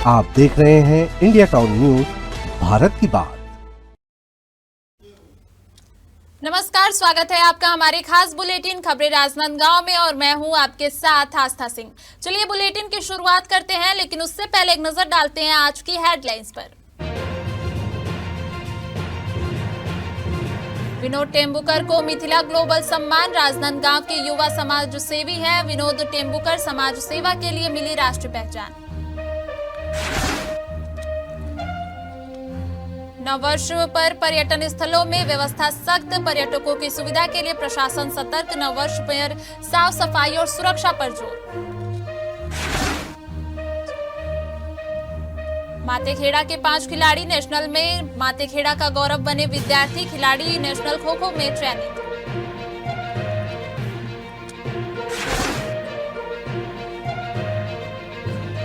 आप देख रहे हैं इंडिया टाउन न्यूज, भारत की बात। नमस्कार, स्वागत है आपका हमारे खास बुलेटिन खबरें राजनांदगांव में और मैं हूं आपके साथ आस्था सिंह। चलिए बुलेटिन की शुरुआत करते हैं, लेकिन उससे पहले एक नजर डालते हैं आज की हेडलाइंस पर। विनोद टेम्बुकर को मिथिला ग्लोबल सम्मान। राजनांदगांव के युवा समाज सेवी हैं विनोद टेम्बुकर, समाज सेवा के लिए मिली राष्ट्रीय पहचान। नववर्ष पर पर्यटन स्थलों में व्यवस्था सख्त, पर्यटकों की सुविधा के लिए प्रशासन सतर्क। नववर्ष पर साफ सफाई और सुरक्षा पर जोर। मातेखेड़ा के 5 खिलाड़ी नेशनल में, मातेखेड़ा का गौरव बने विद्यार्थी खिलाड़ी नेशनल खो खो में चयनित।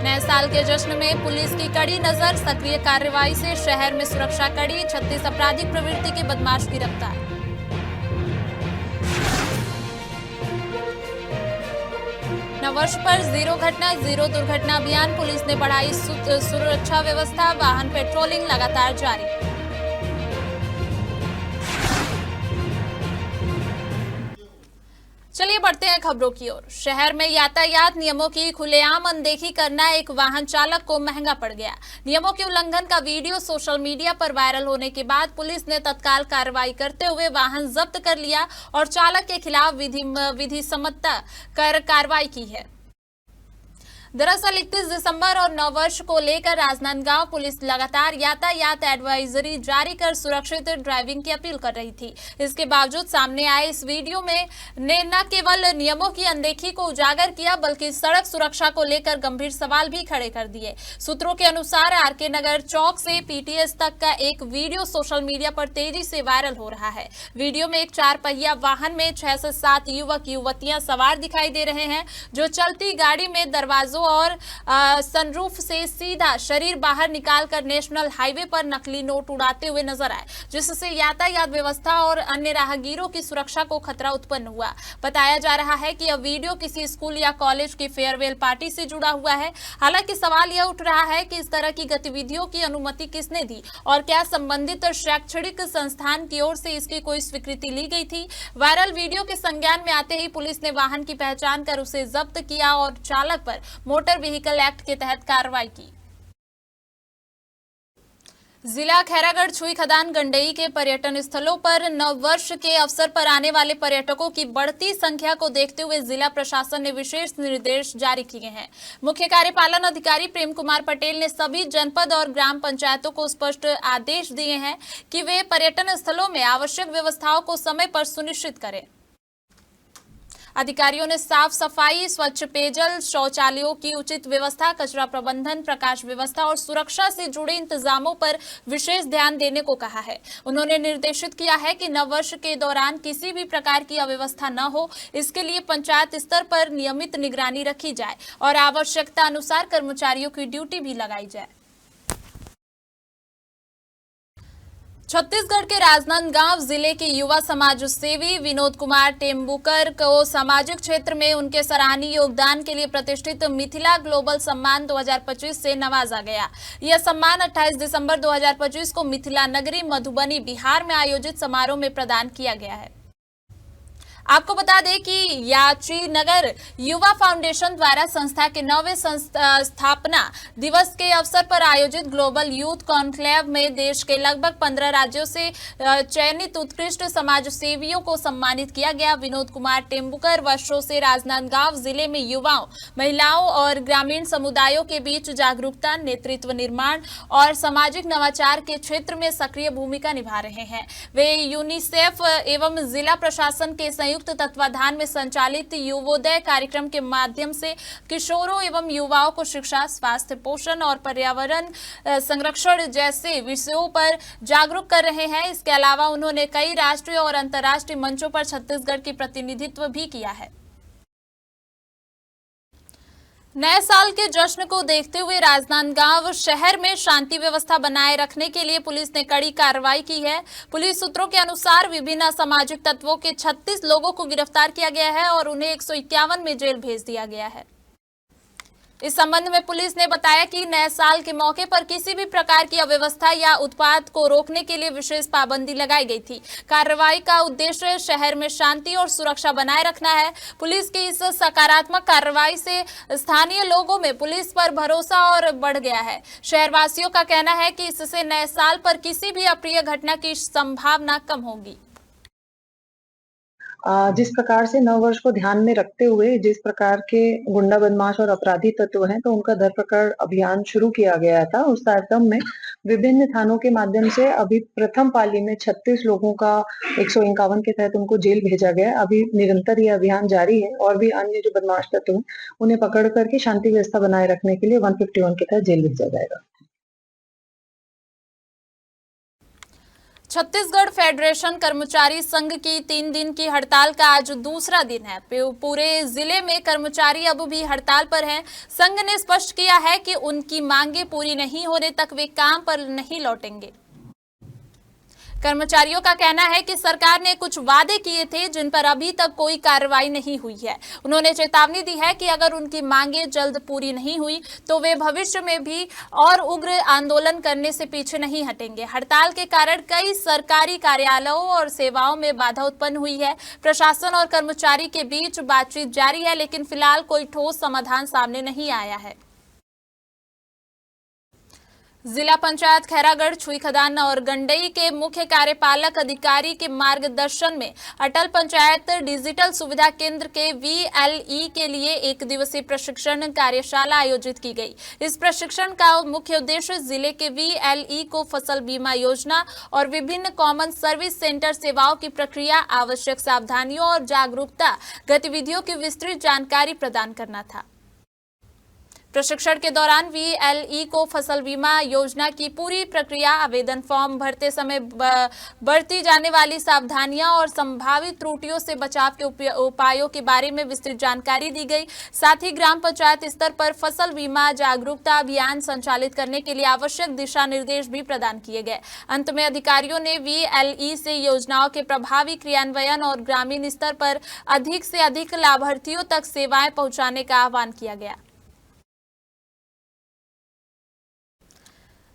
नए साल के जश्न में पुलिस की कड़ी नजर, सक्रिय कार्रवाई से शहर में सुरक्षा कड़ी। 36 आपराधिक प्रवृत्ति के बदमाश गिरफ्तार। नववर्ष पर जीरो घटना जीरो दुर्घटना अभियान, पुलिस ने बढ़ाई सुरक्षा व्यवस्था, वाहन पेट्रोलिंग लगातार जारी। चलिए बढ़ते हैं खबरों की ओर। शहर में यातायात नियमों की खुलेआम अनदेखी करना एक वाहन चालक को महंगा पड़ गया। नियमों के उल्लंघन का वीडियो सोशल मीडिया पर वायरल होने के बाद पुलिस ने तत्काल कार्रवाई करते हुए वाहन जब्त कर लिया और चालक के खिलाफ विधि सम्मत कर कार्रवाई की है। दरअसल 31 दिसंबर और नववर्ष को लेकर राजनांदगांव पुलिस लगातार यातायात एडवाइजरी जारी कर सुरक्षित ड्राइविंग की अपील कर रही थी। इसके बावजूद सामने आए इस वीडियो में ने न केवल नियमों की अनदेखी को उजागर किया, बल्कि सड़क सुरक्षा को लेकर गंभीर सवाल भी खड़े कर दिए। सूत्रों के अनुसार आरके नगर चौक से पीटीएस तक का एक वीडियो सोशल मीडिया पर तेजी से वायरल हो रहा है। वीडियो में एक 4 पहिया वाहन में 6 से 7 युवक युवतियां सवार दिखाई दे रहे हैं, जो चलती गाड़ी में दरवाजों और सनरूफ से सीधा शरीर बाहर निकालकर नेशनल हाईवे पर नकली नोट उड़ाते हुए नजर आए, जिससे यातायात व्यवस्था और अन्य राहगीरों की सुरक्षा को खतरा उत्पन्न हुआ। बताया जा रहा है कि यह वीडियो किसी स्कूल या कॉलेज की फेयरवेल पार्टी से जुड़ा हुआ है। हालांकि सवाल यह उठ रहा है कि इस तरह की गतिविधियों की अनुमति किसने दी और क्या संबंधित शैक्षणिक संस्थान की ओर से इसकी कोई स्वीकृति ली गई थी। वायरल वीडियो के संज्ञान में आते ही पुलिस ने वाहन की पहचान कर उसे जब्त किया और चालक पर मोटर व्हीकल एक्ट के तहत कार्रवाई की। जिला खैरागढ़ छुई खदान गंडई के पर्यटन स्थलों पर नववर्ष के अवसर पर आने वाले पर्यटकों की बढ़ती संख्या को देखते हुए जिला प्रशासन ने विशेष निर्देश जारी किए हैं। मुख्य कार्यपालन अधिकारी प्रेम कुमार पटेल ने सभी जनपद और ग्राम पंचायतों को स्पष्ट आदेश दिए हैं कि वे पर्यटन स्थलों में आवश्यक व्यवस्थाओं को समय पर सुनिश्चित करें। अधिकारियों ने साफ सफाई, स्वच्छ पेयजल, शौचालयों की उचित व्यवस्था, कचरा प्रबंधन, प्रकाश व्यवस्था और सुरक्षा से जुड़े इंतजामों पर विशेष ध्यान देने को कहा है। उन्होंने निर्देशित किया है कि नववर्ष के दौरान किसी भी प्रकार की अव्यवस्था न हो, इसके लिए पंचायत स्तर पर नियमित निगरानी रखी जाए और आवश्यकता अनुसार कर्मचारियों की ड्यूटी भी लगाई जाए। छत्तीसगढ़ के राजनांदगांव जिले के युवा समाज सेवी विनोद कुमार टेम्बुकर को सामाजिक क्षेत्र में उनके सराहनीय योगदान के लिए प्रतिष्ठित मिथिला ग्लोबल सम्मान 2025 से नवाजा गया। यह सम्मान 28 दिसंबर 2025 को मिथिला नगरी मधुबनी बिहार में आयोजित समारोह में प्रदान किया गया है। आपको बता दें कि याची नगर युवा फाउंडेशन द्वारा संस्था के 9वें स्थापना दिवस के अवसर पर आयोजित ग्लोबल यूथ कॉन्क्लेव में देश के लगभग 15 राज्यों से चयनित उत्कृष्ट समाज सेवियों को सम्मानित किया गया। विनोद कुमार टेम्बुकर वर्षों से राजनांदगांव जिले में युवाओं, महिलाओं और ग्रामीण समुदायों के बीच जागरूकता, नेतृत्व निर्माण और सामाजिक नवाचार के क्षेत्र में सक्रिय भूमिका निभा रहे हैं। वे यूनिसेफ एवं जिला प्रशासन के संयुक्त तत्वाधान में संचालित युवोदय कार्यक्रम के माध्यम से किशोरों एवं युवाओं को शिक्षा, स्वास्थ्य, पोषण और पर्यावरण संरक्षण जैसे विषयों पर जागरूक कर रहे हैं। इसके अलावा उन्होंने कई राष्ट्रीय और अंतर्राष्ट्रीय मंचों पर छत्तीसगढ़ की प्रतिनिधित्व भी किया है। नए साल के जश्न को देखते हुए राजनांदगांव शहर में शांति व्यवस्था बनाए रखने के लिए पुलिस ने कड़ी कार्रवाई की है। पुलिस सूत्रों के अनुसार विभिन्न असामाजिक तत्वों के 36 लोगों को गिरफ्तार किया गया है और उन्हें 151 में जेल भेज दिया गया है। इस संबंध में पुलिस ने बताया कि नए साल के मौके पर किसी भी प्रकार की अव्यवस्था या उत्पात को रोकने के लिए विशेष पाबंदी लगाई गई थी। कार्रवाई का उद्देश्य शहर में शांति और सुरक्षा बनाए रखना है। पुलिस की इस सकारात्मक कार्रवाई से स्थानीय लोगों में पुलिस पर भरोसा और बढ़ गया है। शहरवासियों का कहना है कि इससे नए साल पर किसी भी अप्रिय घटना की संभावना कम होगी। जिस प्रकार से नववर्ष को ध्यान में रखते हुए जिस प्रकार के गुंडा बदमाश और अपराधी तत्व हैं, तो उनका धरपकड़ अभियान शुरू किया गया था। उस तारतम्य में विभिन्न थानों के माध्यम से अभी प्रथम पाली में 36 लोगों का 151 के तहत उनको जेल भेजा गया। अभी निरंतर ये अभियान जारी है और भी अन्य जो बदमाश तत्व हैं, उन्हें पकड़ करके शांति व्यवस्था बनाए रखने के लिए 151 के तहत जेल भेजा जाएगा। छत्तीसगढ़ फेडरेशन कर्मचारी संघ की 3 दिन की हड़ताल का आज दूसरा दिन है। पूरे जिले में कर्मचारी अब भी हड़ताल पर हैं। संघ ने स्पष्ट किया है कि उनकी मांगे पूरी नहीं होने तक वे काम पर नहीं लौटेंगे। कर्मचारियों का कहना है कि सरकार ने कुछ वादे किए थे जिन पर अभी तक कोई कार्रवाई नहीं हुई है। उन्होंने चेतावनी दी है कि अगर उनकी मांगे जल्द पूरी नहीं हुई तो वे भविष्य में भी और उग्र आंदोलन करने से पीछे नहीं हटेंगे। हड़ताल के कारण कई सरकारी कार्यालयों और सेवाओं में बाधा उत्पन्न हुई है। प्रशासन और कर्मचारी के बीच बातचीत जारी है, लेकिन फिलहाल कोई ठोस समाधान सामने नहीं आया है। जिला पंचायत खैरागढ़, छुईखदान और गंडई के मुख्य कार्यपालक अधिकारी के मार्गदर्शन में अटल पंचायत डिजिटल सुविधा केंद्र के VLE के लिए 1 दिवसीय प्रशिक्षण कार्यशाला आयोजित की गई। इस प्रशिक्षण का मुख्य उद्देश्य जिले के VLE को फसल बीमा योजना और विभिन्न कॉमन सर्विस सेंटर सेवाओं की प्रक्रिया, आवश्यक सावधानियों और जागरूकता गतिविधियों की विस्तृत जानकारी प्रदान करना था। प्रशिक्षण के दौरान VLE को फसल बीमा योजना की पूरी प्रक्रिया, आवेदन फॉर्म भरते समय बरती जाने वाली सावधानियां और संभावित त्रुटियों से बचाव के उपायों के बारे में विस्तृत जानकारी दी गई। साथ ही ग्राम पंचायत स्तर पर फसल बीमा जागरूकता अभियान संचालित करने के लिए आवश्यक दिशा निर्देश भी प्रदान किए गए। अंत में अधिकारियों ने VLE से योजनाओं के प्रभावी क्रियान्वयन और ग्रामीण स्तर पर अधिक से अधिक लाभार्थियों तक सेवाएं पहुंचाने का आह्वान किया गया।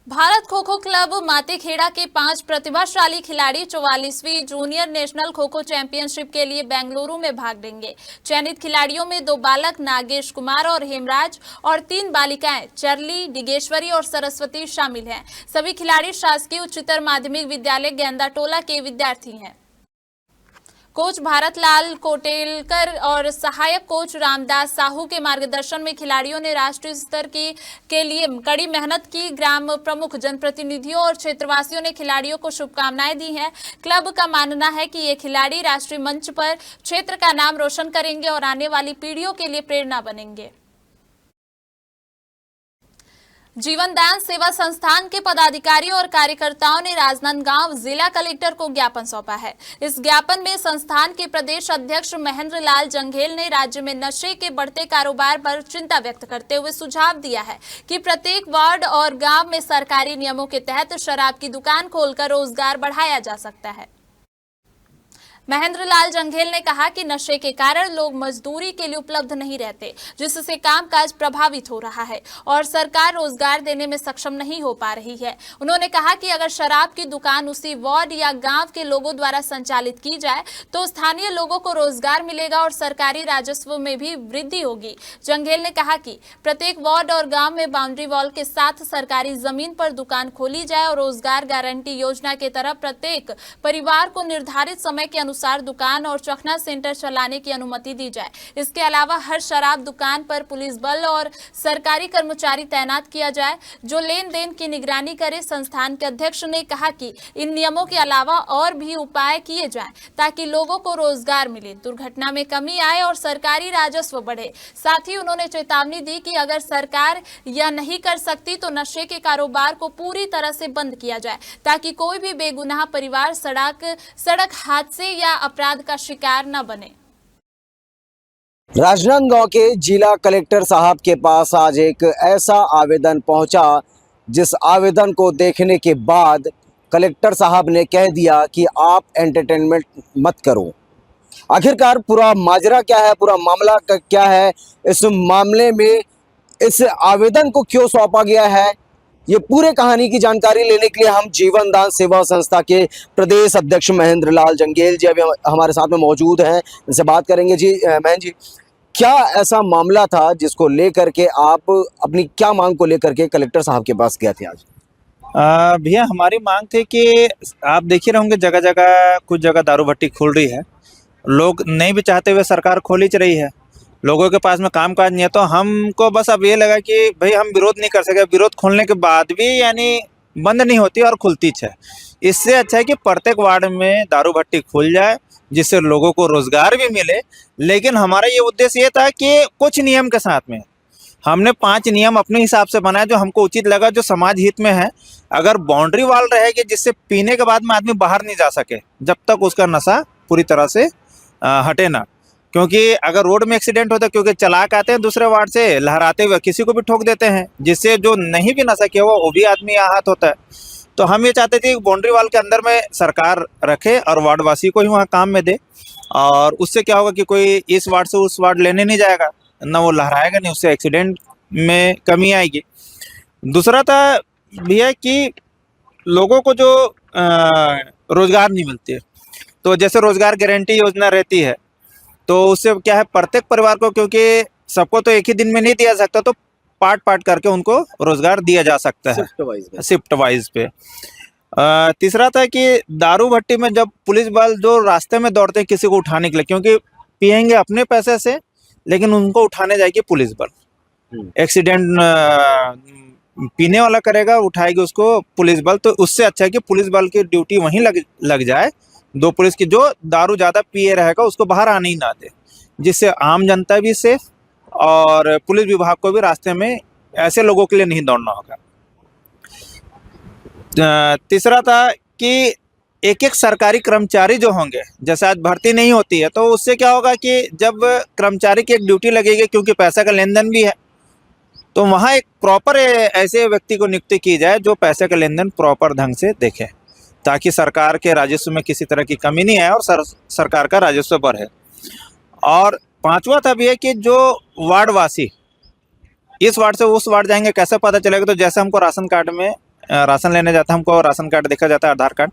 भारत खो खो क्लब मातेखेड़ा के 5 प्रतिभाशाली खिलाड़ी 44वीं junior national kho kho championship के लिए बेंगलुरु में भाग लेंगे। चयनित खिलाड़ियों में 2 बालक नागेश कुमार और हेमराज और 3 बालिकाएं चरली, डिगेश्वरी और सरस्वती शामिल हैं। सभी खिलाड़ी शासकीय उच्चतर माध्यमिक विद्यालय गेंदाटोला के विद्यार्थी हैं। कोच भारत लाल कोटेलकर और सहायक कोच रामदास साहू के मार्गदर्शन में खिलाड़ियों ने राष्ट्रीय स्तर के लिए कड़ी मेहनत की। ग्राम प्रमुख, जनप्रतिनिधियों और क्षेत्रवासियों ने खिलाड़ियों को शुभकामनाएं दी हैं। क्लब का मानना है कि ये खिलाड़ी राष्ट्रीय मंच पर क्षेत्र का नाम रोशन करेंगे और आने वाली पीढ़ियों के लिए प्रेरणा बनेंगे। जीवनदान सेवा संस्थान के पदाधिकारियों और कार्यकर्ताओं ने राजनांदगांव जिला कलेक्टर को ज्ञापन सौंपा है। इस ज्ञापन में संस्थान के प्रदेश अध्यक्ष महेंद्र लाल जंघेल ने राज्य में नशे के बढ़ते कारोबार पर चिंता व्यक्त करते हुए सुझाव दिया है कि प्रत्येक वार्ड और गांव में सरकारी नियमों के तहत शराब की दुकान खोलकर रोजगार बढ़ाया जा सकता है। महेंद्र लाल जंघेल ने कहा कि नशे के कारण लोग मजदूरी के लिए उपलब्ध नहीं रहते, जिससे कामकाज प्रभावित हो रहा है और सरकार रोजगार देने में सक्षम नहीं हो पा रही है। उन्होंने कहा कि अगर शराब की दुकान उसी वार्ड या गांव के लोगों द्वारा संचालित की जाए तो स्थानीय लोगों को रोजगार मिलेगा और सरकारी राजस्व में भी वृद्धि होगी। जंघेल ने कहा कि प्रत्येक वार्ड और गाँव में बाउंड्री वॉल के साथ सरकारी जमीन पर दुकान खोली जाए और रोजगार गारंटी योजना के तरह प्रत्येक परिवार को निर्धारित समय के अनुसार दुकान और चखना सेंटर चलाने की अनुमति दी जाए। इसके अलावा हर शराब दुकान पर पुलिस बल और सरकारी कर्मचारी तैनात किया जाए जो लेन देन की निगरानी करे। संस्थान के अध्यक्ष ने कहा कि इन नियमों के अलावा और भी उपाय किए जाएं ताकि लोगों को रोजगार मिले, दुर्घटना में कमी आए और सरकारी राजस्व बढ़े। साथ ही उन्होंने चेतावनी दी कि अगर सरकार यह नहीं कर सकती तो नशे के कारोबार को पूरी तरह से बंद किया जाए ताकि कोई भी बेगुनाह परिवार सड़क हादसे या अपराध का शिकार न बने। राजनांदगांव के जिला कलेक्टर साहब के पास आज एक ऐसा आवेदन पहुंचा जिस आवेदन को देखने के बाद कलेक्टर साहब ने कह दिया कि आप एंटरटेनमेंट मत करो। आखिरकार पूरा माजरा क्या है, पूरा मामला क्या है, इस मामले में इस आवेदन को क्यों सौंपा गया है, ये पूरे कहानी की जानकारी लेने के लिए हम जीवन दान सेवा संस्था के प्रदेश अध्यक्ष महेंद्र लाल जंगेल जी अभी हमारे साथ में मौजूद हैं। इनसे बात करेंगे। जी महेंद्र जी, क्या ऐसा मामला था जिसको लेकर के आप अपनी क्या मांग को लेकर के कलेक्टर साहब के पास गए थे आज? भैया, हमारी मांग थी कि आप देख ही रहोगे, जगह जगह कुछ जगह दारू भट्टी खुल रही है। लोग नहीं भी चाहते हुए सरकार खोल ही रही है। लोगों के पास में काम काज नहीं है, तो हमको बस अब ये लगा कि भाई हम विरोध नहीं कर सके। विरोध खोलने के बाद भी यानी बंद नहीं होती और खुलती है। इससे अच्छा है कि प्रत्येक वार्ड में दारू भट्टी खुल जाए, जिससे लोगों को रोजगार भी मिले। लेकिन हमारा ये उद्देश्य ये था कि कुछ नियम के साथ में हमने 5 नियम अपने हिसाब से बनाए, जो हमको उचित लगा, जो समाज हित में है। अगर बाउंड्री वाल रहेगी जिससे पीने के बाद में आदमी बाहर नहीं जा सके, जब तक उसका नशा पूरी तरह से हटे ना। क्योंकि अगर रोड में एक्सीडेंट होता है, क्योंकि चलाक आते हैं दूसरे वार्ड से लहराते हुए, किसी को भी ठोक देते हैं, जिससे जो नहीं भी नशा किया हुआ वो भी आदमी आहत होता है। तो हम ये चाहते थे कि बाउंड्री वाल के अंदर में सरकार रखे और वार्डवासी को ही वहाँ काम में दे। और उससे क्या होगा कि कोई इस वार्ड से उस वार्ड लेने नहीं जाएगा, ना वो लहराएगा, नहीं उससे एक्सीडेंट में कमी आएगी। दूसरा था भैया कि लोगों को जो रोजगार नहीं मिलती है, तो जैसे रोजगार गारंटी योजना रहती है, तो उससे क्या है, प्रत्येक परिवार को, क्योंकि सबको तो एक ही दिन में नहीं दिया सकता, तो पार्ट पार्ट करके उनको रोजगार दिया जा सकता है शिफ्ट वाइज पे। तीसरा था कि दारू भट्टी में जब पुलिस बल जो रास्ते में दौड़ते हैं किसी को उठाने के लिए, क्योंकि पियेंगे अपने पैसे से, लेकिन उनको उठाने जाएगी पुलिस बल। एक्सीडेंट पीने वाला करेगा, उठाएगी उसको पुलिस बल। तो उससे अच्छा है कि पुलिस बल की ड्यूटी वहीं लग जाए, 2 पुलिस की, जो दारू ज़्यादा पिए रहेगा उसको बाहर आने ही ना दे, जिससे आम जनता भी सेफ और पुलिस विभाग को भी रास्ते में ऐसे लोगों के लिए नहीं दौड़ना होगा। तीसरा था कि एक सरकारी कर्मचारी जो होंगे, जैसे आज भर्ती नहीं होती है, तो उससे क्या होगा कि जब कर्मचारी की एक ड्यूटी लगेगी, क्योंकि पैसा का लेन देन भी है, तो वहाँ एक प्रॉपर ऐसे व्यक्ति को नियुक्ति की जाए जो पैसे का लेन देन प्रॉपर ढंग से देखे, ताकि सरकार के राजस्व में किसी तरह की कमी नहीं आए और सरकार का राजस्व बढ़े। और 5वां था भी है कि जो वार्डवासी इस वार्ड से उस वार्ड जाएंगे, कैसे पता चलेगा? तो जैसे हमको राशन कार्ड में राशन लेने जाता है, हमको राशन कार्ड देखा जाता है, आधार कार्ड,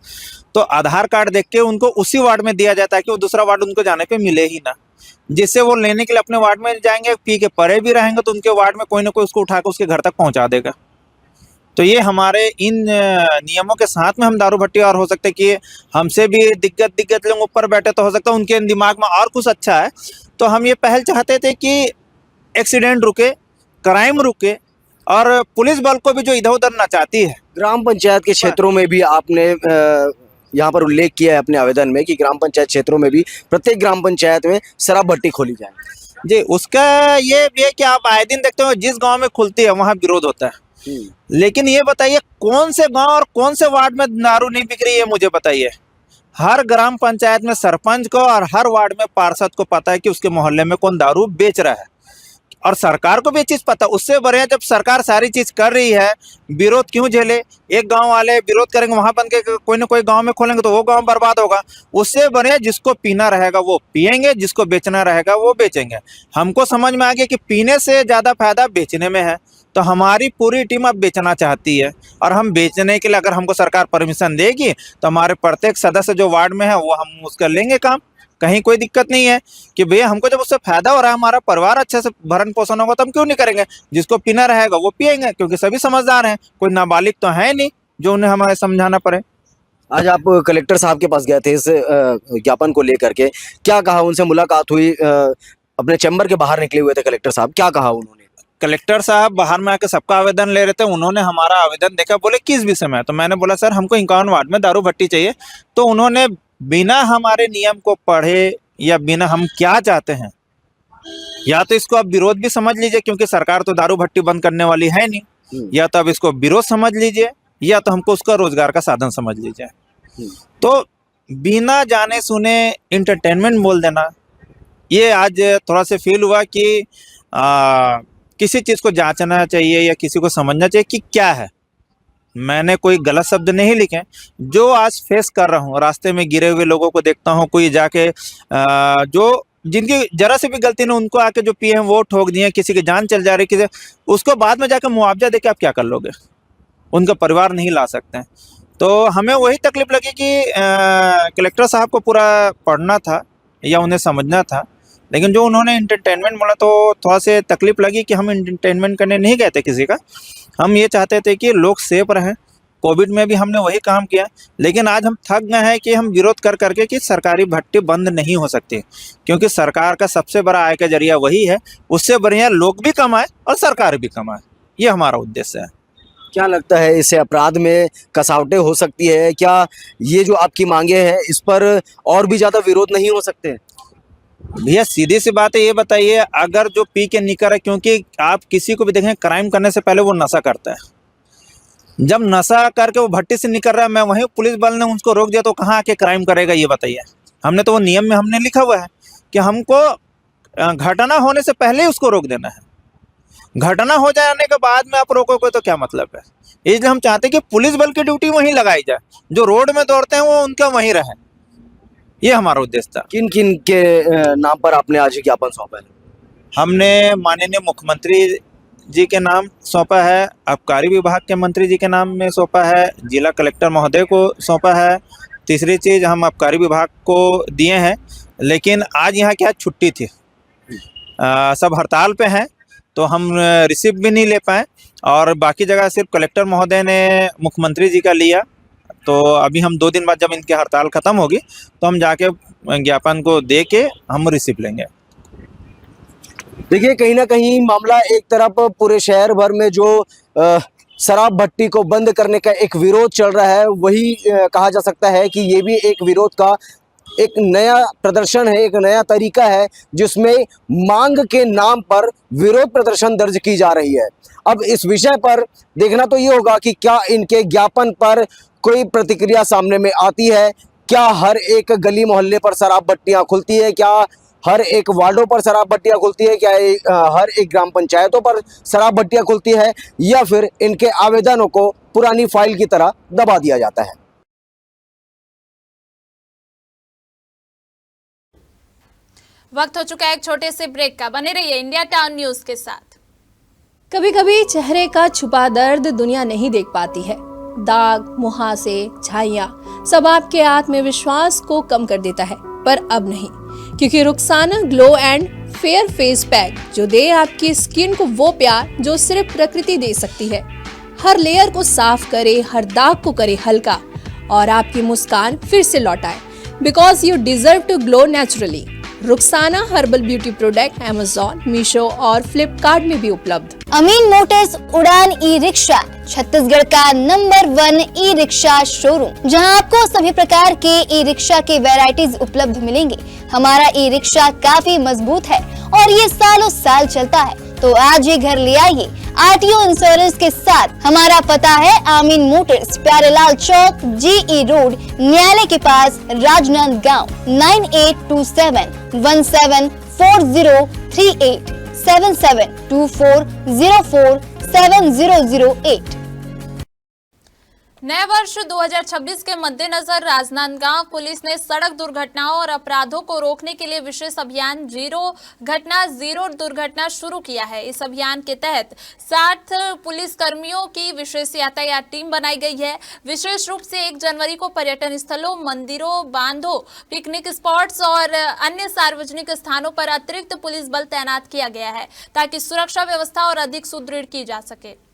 तो आधार कार्ड देख के उनको उसी वार्ड में दिया जाता है कि वो दूसरा वार्ड उनको जाने पे मिले ही ना, जिससे वो लेने के लिए अपने वार्ड में जाएंगे, पी के परे भी रहेंगे तो उनके वार्ड में कोई ना कोई उसको उठा के उसके घर तक पहुंचा देगा। तो ये हमारे इन नियमों के साथ में हम दारू भट्टी, और हो सकता है कि हमसे भी दिग्गज लोग ऊपर बैठे, तो हो सकता है उनके दिमाग में और कुछ अच्छा है। तो हम ये पहल चाहते थे कि एक्सीडेंट रुके, क्राइम रुके, और पुलिस बल को भी जो इधर उधर नचाती है। ग्राम पंचायत के क्षेत्रों में भी आपने यहाँ पर उल्लेख किया है अपने आवेदन में कि ग्राम पंचायत क्षेत्रों में भी प्रत्येक ग्राम पंचायत में शराब भट्टी खोली जाए। जी, उसका ये भी है कि आप आए दिन देखते हो जिस गांव में खुलती है वहाँ विरोध होता है। लेकिन ये बताइए कौन से गांव और कौन से वार्ड में दारू नहीं बिक रही है, मुझे बताइए। हर ग्राम पंचायत में सरपंच को और हर वार्ड में पार्षद को पता है कि उसके मोहल्ले में कौन दारू बेच रहा है, और सरकार को भी ये चीज पता। उससे बढ़िया जब सरकार सारी चीज कर रही है, विरोध क्यों झेले? एक गांव वाले विरोध करेंगे, वहां बन के कोई ना कोई गांव में खोलेंगे तो वो गांव बर्बाद होगा। उससे बढ़िया जिसको पीना रहेगा वो पिएंगे, जिसको बेचना रहेगा वो बेचेंगे। हमको समझ में आ गया कि पीने से ज्यादा फायदा बेचने में है, तो हमारी पूरी टीम अब बेचना चाहती है, और हम बेचने के लिए अगर हमको सरकार परमिशन देगी तो हमारे प्रत्येक सदस्य जो वार्ड में है वो हम उसका लेंगे काम। कहीं कोई दिक्कत नहीं है कि भैया हमको जब उससे फायदा हो रहा है, हमारा परिवार अच्छे से भरण पोषण होगा, तो हम क्यों नहीं करेंगे? जिसको पीना रहेगा वो पिएंगे, क्योंकि सभी समझदार हैं, कोई नाबालिग तो है नहीं जो उन्हें हमें समझाना पड़े। आज आप कलेक्टर साहब के पास गए थे इस ज्ञापन को लेकर के, क्या कहा? उनसे मुलाकात हुई, अपने चैम्बर के बाहर निकले हुए थे कलेक्टर साहब, क्या कहा उन्होंने? कलेक्टर साहब बाहर में आके सबका आवेदन ले रहे थे। उन्होंने हमारा आवेदन देखा, बोले किस विषय में? तो मैंने बोला सर हमको 51 वार्ड में दारू भट्टी चाहिए। तो उन्होंने बिना हमारे नियम को पढ़े या बिना हम क्या चाहते हैं, या तो इसको आप विरोध भी समझ लीजिए, क्योंकि सरकार तो दारू भट्टी बंद करने वाली है नहीं, या तो आप इसको विरोध समझ लीजिए, या तो हमको उसका रोजगार का साधन समझ लीजिए। तो बिना जाने सुने इंटरटेनमेंट बोल देना, ये आज थोड़ा सा फील हुआ कि किसी चीज को जांचना चाहिए या किसी को समझना चाहिए कि क्या है। मैंने कोई गलत शब्द नहीं लिखे, जो आज फेस कर रहा हूँ, रास्ते में गिरे हुए लोगों को देखता हूँ, कोई जाके जो जिनकी जरा से भी गलती नहीं, उनको आके जो पीएम वो ठोक दिए, किसी की जान चल जा रही, किसी उसको बाद में जाकर मुआवजा देके आप क्या कर लोगे? उनका परिवार नहीं ला सकते हैं। तो हमें वही तकलीफ लगी कि कलेक्टर साहब को पूरा पढ़ना था या उन्हें समझना था, लेकिन जो उन्होंने इंटरटेनमेंट बोला तो थोड़ा से तकलीफ लगी कि हम इंटरटेनमेंट करने नहीं गए थे किसी का। हम ये चाहते थे कि लोग सेफ रहें। कोविड में भी हमने वही काम किया, लेकिन आज हम थक गए हैं कि हम विरोध कर करके कि सरकारी भट्टी बंद नहीं हो सकती, क्योंकि सरकार का सबसे बड़ा आय का जरिया वही है। उससे बढ़िया लोग भी कमाए और सरकार भी कमाए, ये हमारा उद्देश्य है। क्या लगता है इससे अपराध में कसावटें हो सकती है? क्या ये जो आपकी मांगे हैं इस पर और भी ज़्यादा विरोध नहीं हो सकते? भैया सीधी सी बात है, ये बताइए, अगर जो पी के निकल है, क्योंकि आप किसी को भी देखें क्राइम करने से पहले वो नशा करता है। जब नशा करके वो भट्टी से निकल रहा है, मैं वहीं पुलिस बल ने उसको रोक दिया, तो कहाँ आके क्राइम करेगा ये बताइए? हमने तो वो नियम में हमने लिखा हुआ है कि हमको घटना होने से पहले ही उसको रोक देना है। घटना हो जाने के बाद में आप रोकोगे तो क्या मतलब है? इसलिए हम चाहते हैं कि पुलिस बल की ड्यूटी वहीं लगाई जाए, जो रोड में दौड़ते हैं वो उनका वहीं रहे। ये हमारा उद्देश्य था। किन किन के नाम पर आपने आज ज्ञापन सौंपा है? हमने माननीय मुख्यमंत्री जी के नाम सौंपा है, आबकारी विभाग के मंत्री जी के नाम में सौंपा है, जिला कलेक्टर महोदय को सौंपा है। तीसरी चीज़ हम आबकारी विभाग को दिए हैं, लेकिन आज यहाँ क्या छुट्टी थी, सब हड़ताल पे हैं, तो हम रिसीव भी नहीं ले पाए। और बाकी जगह सिर्फ कलेक्टर महोदय ने मुख्यमंत्री जी का लिया। तो अभी हम 2 दिन बाद जब इनकी हड़ताल ख़त्म होगी तो हम जाके ज्ञापन को दे के हम रिसीव लेंगे। देखिए, कहीं ना कहीं मामला एक तरफ पूरे शहर भर में जो शराब भट्टी को बंद करने का एक विरोध चल रहा है, वही कहा जा सकता है कि ये भी एक विरोध का एक नया प्रदर्शन है, एक नया तरीका है, जिसमें मांग के नाम पर विरोध प्रदर्शन दर्ज की जा रही है। अब इस विषय पर देखना तो ये होगा कि क्या इनके ज्ञापन पर कोई प्रतिक्रिया सामने में आती है। क्या हर एक गली मोहल्ले पर शराब भट्टियां खुलती है? क्या हर एक वार्डों पर शराब भट्टियां खुलती है? क्या हर एक ग्राम पंचायतों पर शराब भट्टियां खुलती है? या फिर इनके आवेदनों को पुरानी फाइल की तरह दबा दिया जाता है? वक्त हो चुका है एक छोटे से ब्रेक का। बने रहिए इंडिया टाउन न्यूज के साथ। कभी कभी चेहरे का छुपा दर्द दुनिया नहीं देख पाती है। दाग, मुहासे, झाइयां सब आपके आत्मविश्वास को कम कर देता है, पर अब नहीं, क्योंकि Rukhsana glow and fair face pack जो दे आपकी स्किन को वो प्यार जो सिर्फ प्रकृति दे सकती है। हर लेयर को साफ करे, हर दाग को करे हल्का और आपकी मुस्कान फिर से लौटाए, because you deserve to glow naturally. Rukhsana herbal beauty product Amazon, Meesho और फ्लिपकार्ट में भी उपलब्ध। अमीन मोटर्स उड़ान ई रिक्शा छत्तीसगढ़ का नंबर 1 ई रिक्शा शोरूम, जहां आपको सभी प्रकार के ई रिक्शा के वैरायटीज उपलब्ध मिलेंगे। हमारा ई रिक्शा काफी मजबूत है और ये सालों साल चलता है, तो आज ही घर ले आइए आरटीओ इंश्योरेंस के साथ। हमारा पता है आमीन मोटर्स, प्यारेलाल चौक, जीई रोड, न्यायालय के पास, राजनांदगांव। 9827174038 7724047008। नए वर्ष 2026 के मद्देनजर राजनांदगांव पुलिस ने सड़क दुर्घटनाओं और अपराधों को रोकने के लिए विशेष अभियान जीरो दुर्घटना शुरू किया है। इस अभियान के तहत 60 पुलिस कर्मियों की विशेष यातायात टीम बनाई गई है। विशेष रूप से 1 जनवरी को पर्यटन स्थलों, मंदिरों, बांधों, पिकनिक स्पॉट्स और अन्य सार्वजनिक स्थानों पर अतिरिक्त पुलिस बल तैनात किया गया है, ताकि सुरक्षा व्यवस्था और अधिक सुदृढ़ की जा सके।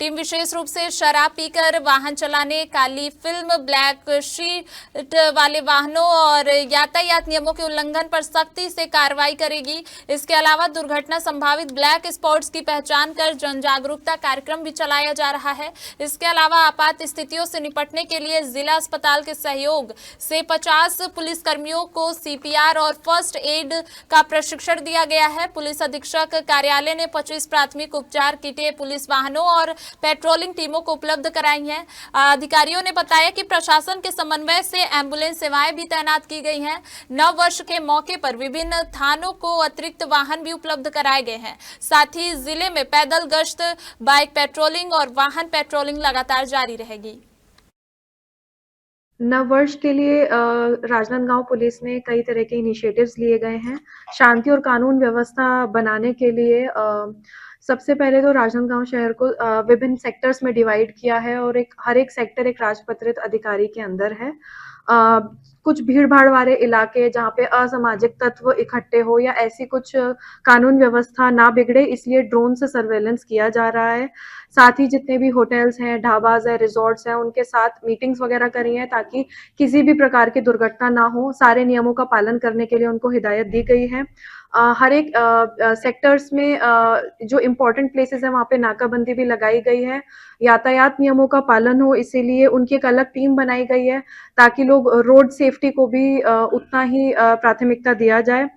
टीम विशेष रूप से शराब पीकर वाहन चलाने, काली फिल्म, ब्लैक शीट वाले वाहनों और यातायात नियमों के उल्लंघन पर सख्ती से कार्रवाई करेगी। इसके अलावा दुर्घटना संभावित ब्लैक स्पॉट्स की पहचान कर जन जागरूकता कार्यक्रम भी चलाया जा रहा है। इसके अलावा आपात स्थितियों से निपटने के लिए जिला अस्पताल के सहयोग से 50 पुलिस कर्मियों को CPR और फर्स्ट एड का प्रशिक्षण दिया गया है। पुलिस अधीक्षक कार्यालय ने 25 प्राथमिक उपचार किटें पुलिस वाहनों और पेट्रोलिंग टीमों को उपलब्ध कराई हैं। अधिकारियों ने बताया कि प्रशासन के समन्वय से एम्बुलेंस सेवाएं भी तैनात की गई हैं। नव वर्ष के मौके पर विभिन्न थानों को अतिरिक्त वाहन भी उपलब्ध कराए गए हैं। साथ ही जिले में पैदल गश्त, बाइक पेट्रोलिंग और वाहन पेट्रोलिंग लगातार जारी रहेगी। नववर्ष के लिए राजनांदगांव पुलिस ने कई तरह के इनिशिएटिव्स लिए गए हैं। शांति और कानून व्यवस्था बनाने के लिए सबसे पहले तो राजनांदगांव शहर को विभिन्न सेक्टर्स में डिवाइड किया है और हर एक सेक्टर एक राजपत्रित अधिकारी के अंदर है। कुछ भीड़-भाड़ वाले इलाके जहाँ पे असामाजिक तत्व इकट्ठे हो या ऐसी कुछ कानून व्यवस्था ना बिगड़े, इसलिए ड्रोन से सर्वेलेंस किया जा रहा है। साथ ही जितने भी होटल्स हैं, ढाबाज है, रिजॉर्ट्स हैं, उनके साथ मीटिंग्स वगैरह करी हैं ताकि किसी भी प्रकार की दुर्घटना ना हो। सारे नियमों का पालन करने के लिए उनको हिदायत दी गई है। हर एक सेक्टर्स में जो इम्पोर्टेंट प्लेसेस हैं वहाँ पे नाकाबंदी भी लगाई गई है। यातायात नियमों का पालन हो इसीलिए उनकी एक अलग टीम बनाई गई है ताकि लोग रोड सेफ्टी को भी उतना ही प्राथमिकता दिया जाए।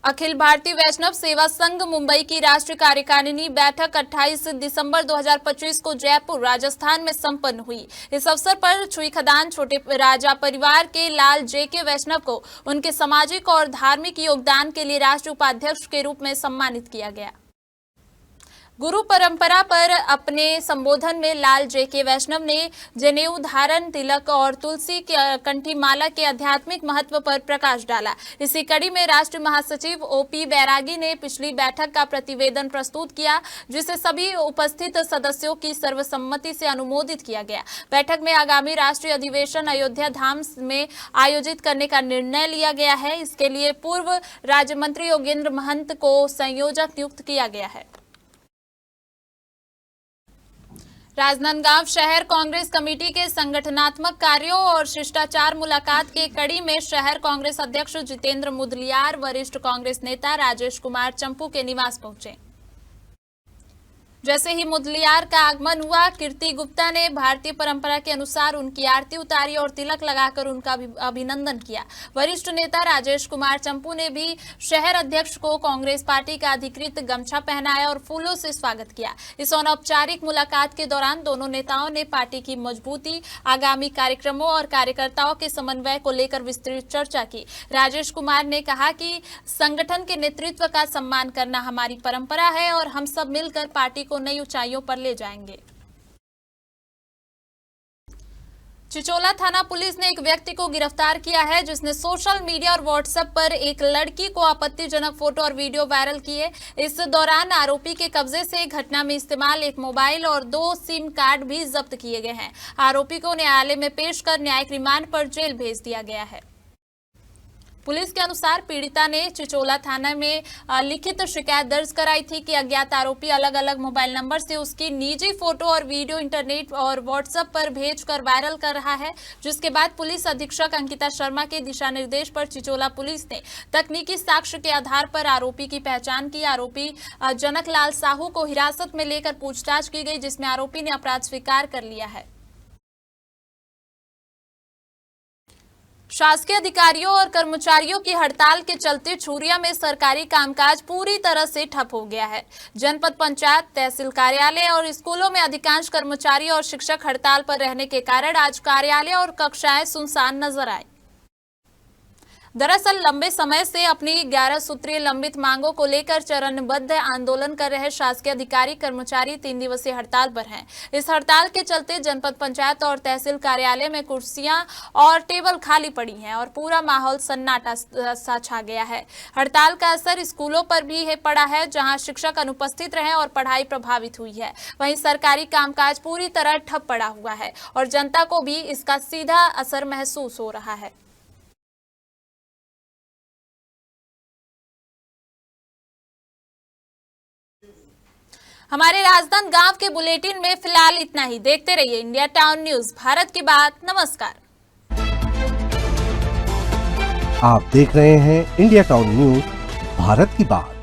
अखिल भारतीय वैष्णव सेवा संघ मुंबई की राष्ट्रीय कार्यकारिणी बैठक 28 दिसंबर 2025 को जयपुर राजस्थान में संपन्न हुई। इस अवसर पर छुई खदान छोटे राजा परिवार के लाल जेके वैष्णव को उनके सामाजिक और धार्मिक योगदान के लिए राष्ट्रीय उपाध्यक्ष के रूप में सम्मानित किया गया। गुरु परंपरा पर अपने संबोधन में लाल जेके वैष्णव ने जनेऊ धारण, तिलक और तुलसी कंठी माला के आध्यात्मिक महत्व पर प्रकाश डाला। इसी कड़ी में राष्ट्रीय महासचिव ओपी बैरागी ने पिछली बैठक का प्रतिवेदन प्रस्तुत किया, जिसे सभी उपस्थित सदस्यों की सर्वसम्मति से अनुमोदित किया गया। बैठक में आगामी राष्ट्रीय अधिवेशन अयोध्या धाम में आयोजित करने का निर्णय लिया गया है। इसके लिए पूर्व राज्य मंत्री योगेंद्र महंत को संयोजक नियुक्त किया गया है। राजनांदगांव शहर कांग्रेस कमेटी के संगठनात्मक कार्यों और शिष्टाचार मुलाकात के कड़ी में शहर कांग्रेस अध्यक्ष जितेंद्र मुदलियार वरिष्ठ कांग्रेस नेता राजेश कुमार चंपू के निवास पहुंचे। जैसे ही मुदलियार का आगमन हुआ, कीर्ति गुप्ता ने भारतीय परंपरा के अनुसार उनकी आरती उतारी और तिलक लगाकर उनका अभिनंदन किया। वरिष्ठ नेता राजेश कुमार चंपू ने भी शहर अध्यक्ष को कांग्रेस पार्टी का अधिकृत गमछा पहनाया और फूलों से स्वागत किया। इस अनौपचारिक मुलाकात के दौरान दोनों नेताओं ने पार्टी की मजबूती, आगामी कार्यक्रमों और कार्यकर्ताओं के समन्वय को लेकर विस्तृत चर्चा की। राजेश कुमार ने कहा कि संगठन के नेतृत्व का सम्मान करना हमारी परंपरा है और हम सब मिलकर पार्टी को नई ऊंचाइयों पर ले जाएंगे। चिचोला थाना पुलिस ने एक व्यक्ति को गिरफ्तार किया है, जिसने सोशल मीडिया और व्हाट्सएप पर एक लड़की को आपत्तिजनक फोटो और वीडियो वायरल किए। इस दौरान आरोपी के कब्जे से घटना में इस्तेमाल एक मोबाइल और 2 सिम कार्ड भी जब्त किए गए हैं। आरोपी को न्यायालय में पेश कर न्यायिक रिमांड पर जेल भेज दिया गया है। पुलिस के अनुसार पीड़िता ने चिचोला थाना में लिखित शिकायत दर्ज कराई थी कि अज्ञात आरोपी अलग अलग मोबाइल नंबर से उसकी निजी फोटो और वीडियो इंटरनेट और व्हाट्सएप पर भेजकर वायरल कर रहा है, जिसके बाद पुलिस अधीक्षक अंकिता शर्मा के दिशा निर्देश पर चिचोला पुलिस ने तकनीकी साक्ष्य के आधार पर आरोपी की पहचान की। आरोपी जनक लाल साहू को हिरासत में लेकर पूछताछ की गई, जिसमें आरोपी ने अपराध स्वीकार कर लिया है। शासकीय अधिकारियों और कर्मचारियों की हड़ताल के चलते छुरिया में सरकारी कामकाज पूरी तरह से ठप हो गया है। जनपद पंचायत, तहसील कार्यालय और स्कूलों में अधिकांश कर्मचारी और शिक्षक हड़ताल पर रहने के कारण आज कार्यालय और कक्षाएं सुनसान नजर आए। दरअसल लंबे समय से अपनी 11 सूत्रीय लंबित मांगों को लेकर चरणबद्ध आंदोलन कर रहे शासकीय अधिकारी कर्मचारी 3 दिवसीय हड़ताल पर हैं। इस हड़ताल के चलते जनपद पंचायत और तहसील कार्यालय में कुर्सियां और टेबल खाली पड़ी हैं और पूरा माहौल सन्नाटा सा छा गया है। हड़ताल का असर स्कूलों पर भी पड़ा है, जहां शिक्षक अनुपस्थित रहे और पढ़ाई प्रभावित हुई है। वहीं सरकारी कामकाज पूरी तरह ठप पड़ा हुआ है और जनता को भी इसका सीधा असर महसूस हो रहा है। हमारे राजनांदगांव के बुलेटिन में फिलहाल इतना ही। देखते रहिए इंडिया टाउन न्यूज, भारत की बात। नमस्कार। आप देख रहे हैं इंडिया टाउन न्यूज, भारत की बात।